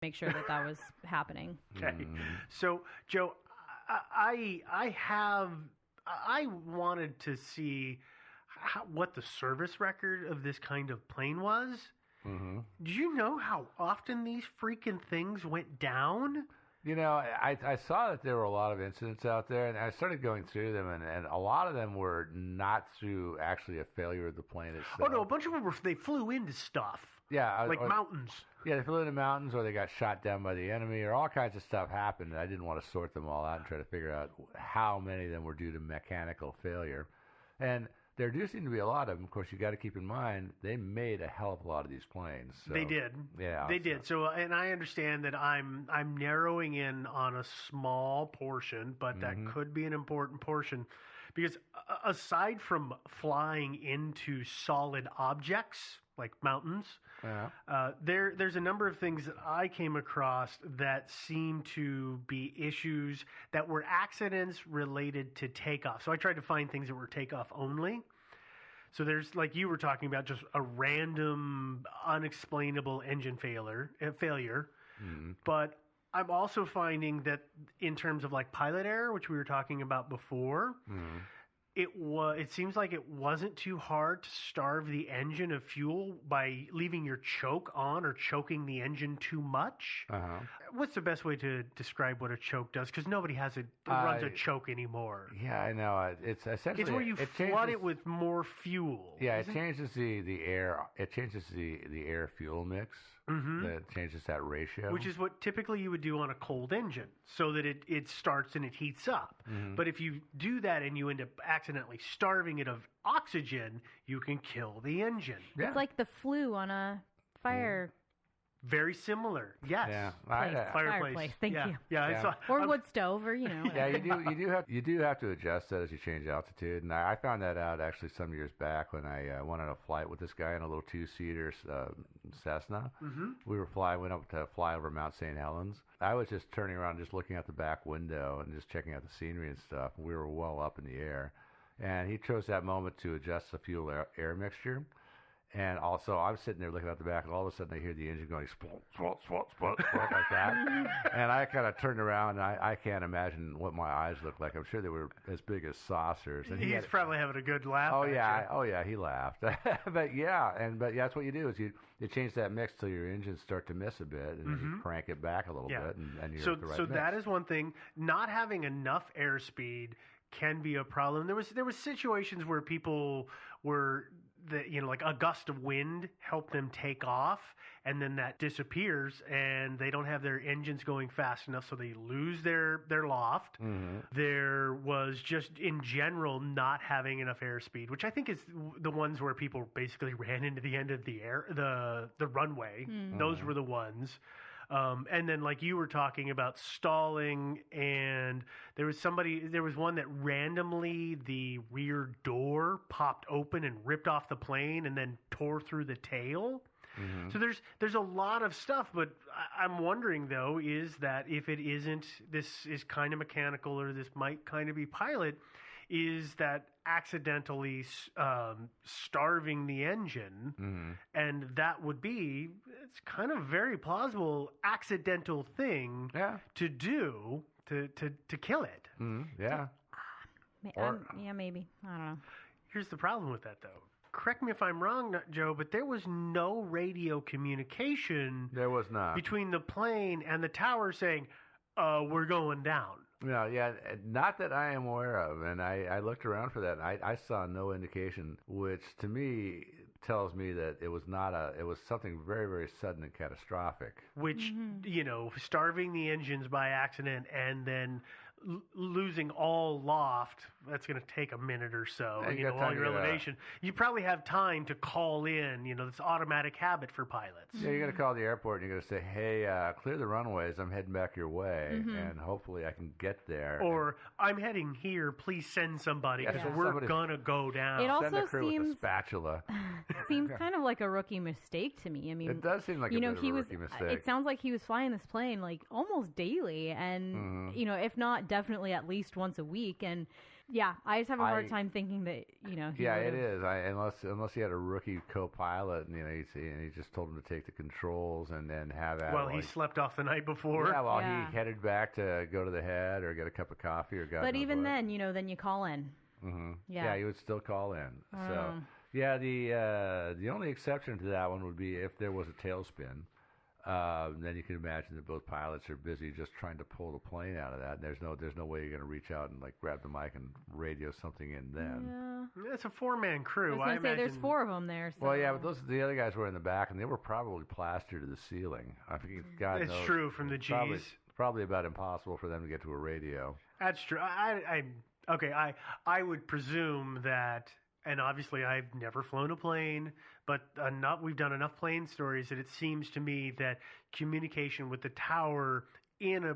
make sure that was happening. Okay. So, Joe, I wanted to see what the service record of this kind of plane was. Mm-hmm. Do you know how often these freaking things went down? You know, I saw that there were a lot of incidents out there, and I started going through them, and a lot of them were not through actually a failure of the plane itself. Oh, no, a bunch of them they flew into stuff. Yeah. Like mountains. Yeah, they flew into mountains, or they got shot down by the enemy, or all kinds of stuff happened, and I didn't want to sort them all out and try to figure out how many of them were due to mechanical failure. And there do seem to be a lot of them. Of course, you got to keep in mind they made a hell of a lot of these planes. So, they did. Yeah, they did. So, and I understand that I'm narrowing in on a small portion, but that could be an important portion, because aside from flying into solid objects like mountains, there's a number of things that I came across that seem to be issues that were accidents related to takeoff. So I tried to find things that were takeoff only. So there's, like you were talking about, just a random, unexplainable engine failure. Mm-hmm. But I'm also finding that in terms of like pilot error, which we were talking about before, it seems like it wasn't too hard to starve the engine of fuel by leaving your choke on or choking the engine too much. What's the best way to describe what a choke does? Because nobody runs a choke anymore. Yeah, I know. It's essentially it's where you flood it with more fuel. Yeah, it changes the air. It changes the air fuel mix. That changes that ratio, which is what typically you would do on a cold engine, so that it starts and it heats up. But if you do that and you end up accidentally starving it of oxygen, you can kill the engine. Yeah. It's like the flue on a fire. Very similar, yes. Yeah, fireplace. Thank you. Yeah, or wood stove, or Yeah, you do have to adjust that as you change altitude, and I found that out actually some years back when I went on a flight with this guy in a little 2-seater Cessna. We went up to fly over Mount St. Helens. I was just turning around, just looking out the back window and just checking out the scenery and stuff. We were well up in the air, and he chose that moment to adjust the fuel air mixture. And also, I'm sitting there looking out the back, and all of a sudden I hear the engine going splut, splut, splut, splut, splut, like that. And I kind of turned around, and I can't imagine what my eyes looked like. I'm sure they were as big as saucers. And he's probably having a good laugh. Oh yeah, he laughed. but that's what you do is you change that mix till your engines start to miss a bit, and then you crank it back a little bit, and you're at the right mix. That is one thing. Not having enough airspeed can be a problem. There was situations where people were like a gust of wind helped them take off, and then that disappears, and they don't have their engines going fast enough, so they lose their loft. There was just in general not having enough airspeed, which I think is the ones where people basically ran into the end of the runway. Those were the ones. And then, like you were talking about stalling, and there was one that randomly the rear door popped open and ripped off the plane and then tore through the tail. So there's a lot of stuff, but I'm wondering though, is that if it isn't, this is kind of mechanical, or this might kind of be pilot, is that accidentally starving the engine, and that would be, it's kind of very plausible accidental thing to do to kill it. Yeah. Maybe. I don't know. Here's the problem with that, though. Correct me if I'm wrong, Joe, but there was no radio communication. There was not. Between the plane and the tower saying, we're going down. No, not that I am aware of, and I looked around for that, and I saw no indication, which to me tells me that it was it was something very, very sudden and catastrophic. Which, starving the engines by accident and then losing all loft, that's going to take a minute or so, all your elevation. You probably have time to call in, this automatic habit for pilots. Yeah, you're going to call the airport and you're going to say, hey, clear the runways, I'm heading back your way, and hopefully I can get there. Or, I'm heading here, please send somebody, because we're going to go down. It also send the crew with a spatula. Seems kind of like a rookie mistake to me. I mean, it does seem like a bit of a rookie mistake. It sounds like he was flying this plane like almost daily, and if not definitely at least once a week, and Yeah, I just have a hard I- time thinking that, you know. He Yeah, it would've- is. Unless he had a rookie co-pilot, and he just told him to take the controls and then have at Well, it. he slept off the night before. Yeah, well, Yeah. he headed back to go to the head or get a cup of coffee or God But knows even what. then, you know, then you call in. Yeah. he would still call in. So Oh. yeah, the only exception to that one would be if there was a tailspin. Then you can imagine that both pilots are busy just trying to pull the plane out of that. And there's no way you're going to reach out and like grab the mic and radio something in then. Yeah. It's a 4-man I crew. was going to say, there's imagine- 4 of them there. So. Well, yeah, but the other guys were in the back, and they were probably plastered to the ceiling. I think God It's knows. true from the Probably, G's. probably about impossible for them to get to a radio. That's true. I would presume that, and obviously I've never flown a plane, but we've done enough plane stories that it seems to me that communication with the tower in a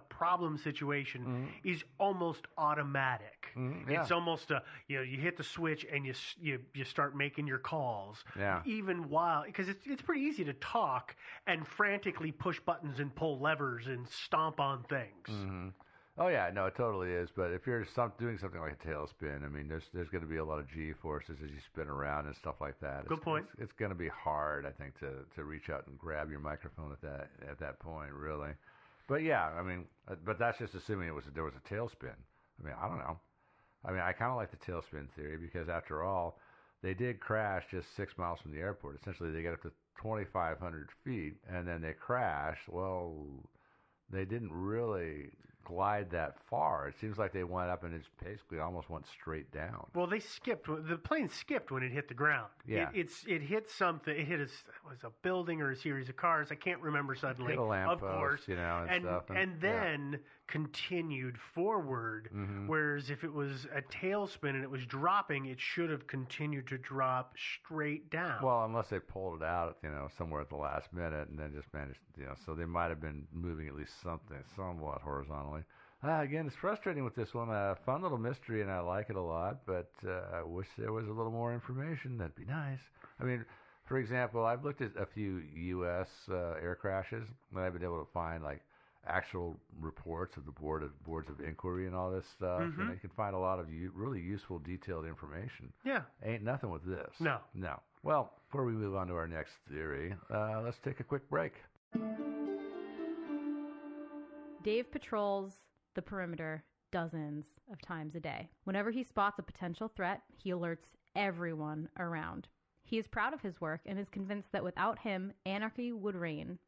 problem situation is almost automatic. Yeah. It's almost you hit the switch and you start making your calls. Yeah. Even while, because it's pretty easy to talk and frantically push buttons and pull levers and stomp on things. Oh yeah, no, it totally is. But if you're doing something like a tailspin, I mean, there's going to be a lot of G forces as you spin around and stuff like that. Good point. It's going to be hard, I think, to reach out and grab your microphone at that point, really. But yeah, I mean, but that's just assuming there was a tailspin. I mean, I don't know. I mean, I kind of like the tailspin theory because after all, they did crash just 6 miles from the airport. Essentially, they get up to 2,500 feet and then they crash. Well, they didn't really glide that far. It seems like they went up and it basically almost went straight down. Well, they skipped. The plane skipped when it hit the ground. Yeah. It hit something. It hit was a building or a series of cars. I can't remember suddenly. Hit a of lamppost, course, and stuff. And then continued forward. Whereas if it was a tailspin and it was dropping, it should have continued to drop straight down. Well, unless they pulled it out, somewhere at the last minute and then just managed, so they might have been moving at least somewhat horizontally. Again, it's frustrating with this one. Fun little mystery, and I like it a lot, but I wish there was a little more information. That'd be nice. I mean, for example, I've looked at a few U.S. Air crashes, and I've been able to find, like, actual reports of the boards of inquiry and all this stuff, and you can find a lot of really useful, detailed information. Yeah. Ain't nothing with this. No. Well, before we move on to our next theory, let's take a quick break. Dave patrols the perimeter dozens of times a day. Whenever he spots a potential threat, he alerts everyone around. He is proud of his work and is convinced that without him, anarchy would reign.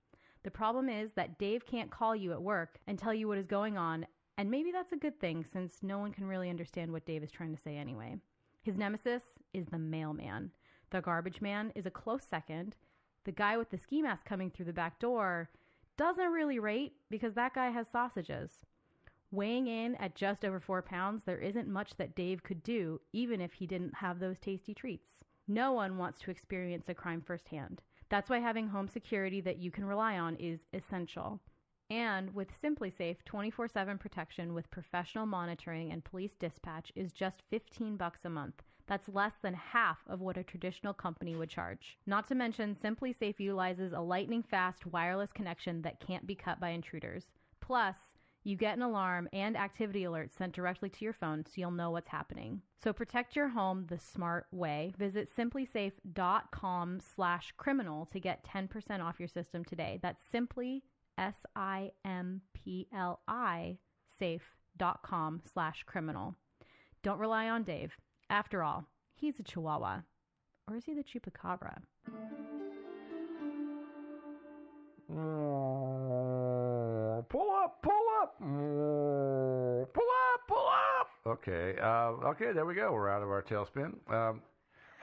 The problem is that Dave can't call you at work and tell you what is going on, and maybe that's a good thing since no one can really understand what Dave is trying to say anyway. His nemesis is the mailman. The garbage man is a close second. The guy with the ski mask coming through the back door doesn't really rate because that guy has sausages. Weighing in at just over 4 pounds, there isn't much that Dave could do even if he didn't have those tasty treats. No one wants to experience a crime firsthand. That's why having home security that you can rely on is essential. And with SimpliSafe, 24/7 protection with professional monitoring and police dispatch is just $15 a month. That's less than half of what a traditional company would charge. Not to mention, SimpliSafe utilizes a lightning-fast wireless connection that can't be cut by intruders. Plus, you get an alarm and activity alerts sent directly to your phone so you'll know what's happening. So protect your home the smart way. Visit simplysafe.com/criminal to get 10% off your system today. That's simply SIMPLI safe.com/criminal. Don't rely on Dave. After all, he's a Chihuahua. Or is he the Chupacabra? Pull up. Okay. Okay, there we go. We're out of our tailspin.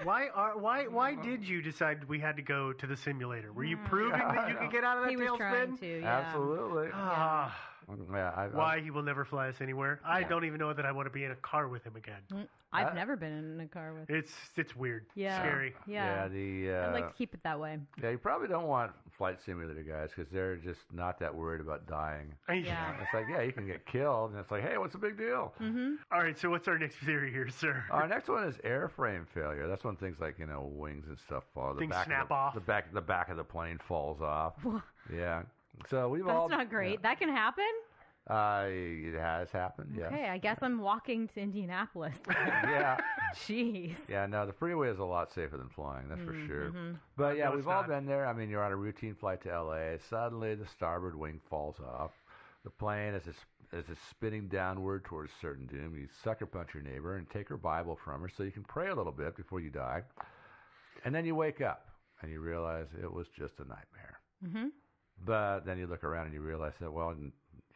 Why did you decide we had to go to the simulator? Were you proving that you could get out of that He was tailspin? trying to, yeah. Absolutely. Why he will never fly us anywhere? I don't even know that I want to be in a car with him again. I've never been in a car with him. It's weird. Yeah. Scary. Yeah. I'd like to keep it that way. Yeah, you probably don't want flight simulator guys because they're just not that worried about dying. Yeah. It's like, yeah, you can get killed, and it's like, hey, what's the big deal? Mm-hmm. All right, so what's our next theory here, sir? Our next one is airframe failure. That's when things like wings and stuff fall. Things snap off. The back of the plane falls off. Yeah. So we've all. That's not great. That can happen? It has happened, yes. Okay, I guess I'm walking to Indianapolis. Yeah. Jeez. Yeah, no, the freeway is a lot safer than flying, that's for sure. Mm-hmm. But yeah, No, we've it's all not. been there. I mean, you're on a routine flight to LA. Suddenly, the starboard wing falls off. The plane, as it's spinning downward towards certain doom, you sucker punch your neighbor and take her Bible from her so you can pray a little bit before you die. And then you wake up and you realize it was just a nightmare. Mm-hmm. But then you look around and you realize that, well,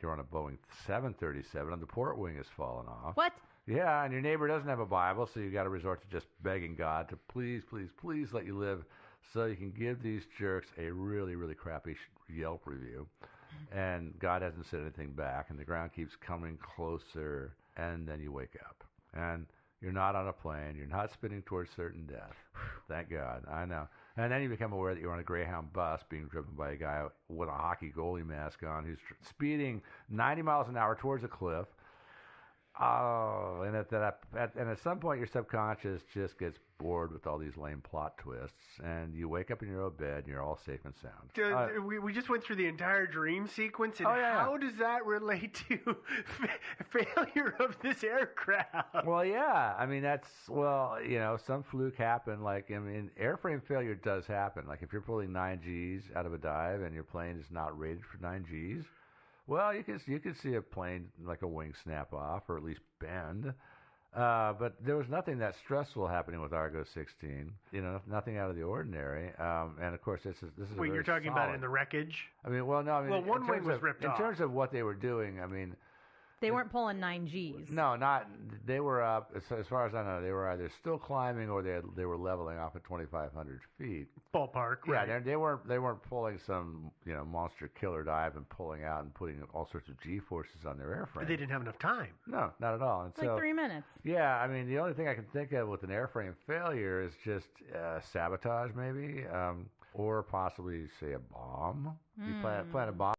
you're on a Boeing 737 and the port wing has fallen off. What? Yeah, and your neighbor doesn't have a Bible, so you got to resort to just begging God to please, please, please let you live so you can give these jerks a really, really crappy Yelp review. And God hasn't said anything back, and the ground keeps coming closer, and then you wake up. And you're not on a plane. You're not spinning towards certain death. Thank God. I know. And then you become aware that you're on a Greyhound bus being driven by a guy with a hockey goalie mask on who's speeding 90 miles an hour towards a cliff. Oh, and at some point your subconscious just gets bored with all these lame plot twists, and you wake up in your own bed and you're all safe and sound. We just went through the entire dream sequence, and how does that relate to failure of this aircraft? Well, yeah, I mean some fluke happened. Like, I mean, airframe failure does happen. Like if you're pulling 9Gs out of a dive and your plane is not rated for 9Gs. Well, you could see a plane, like a wing, snap off or at least bend. But there was nothing that stressful happening with Argo 16. Nothing out of the ordinary. And of course, this is. Wait, you're talking about it in the wreckage? I mean, well, no. I mean, well, one wing was ripped off. In terms of what they were doing, I mean. They weren't pulling 9Gs. No, not. They were up. As far as I know, they were either still climbing or they were leveling off at 2,500 feet. Ballpark, right? Yeah, they weren't pulling some monster killer dive and pulling out and putting all sorts of G forces on their airframe. But they didn't have enough time. No, not at all. And like 3 minutes. Yeah, I mean, the only thing I can think of with an airframe failure is just sabotage, maybe, or possibly say a bomb. You plant a bomb.